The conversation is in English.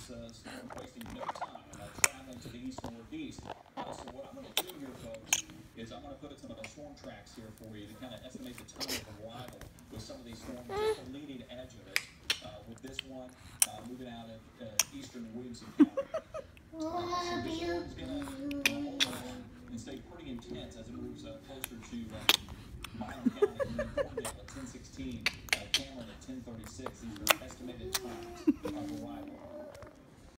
this storm wasting no time traveling to the east northeast. So what I'm going to do here, folks, is I'm going to put some of the storm tracks here for you to kind of estimate the time of arrival with some of these storms, just the leading edge of it. With this one moving out of eastern Williamson County. So this storm's going to hold on and stay pretty intense as it moves closer to Milam County, Thorndale at 10:16, Cameron at 10:36. These are estimated times of arrival.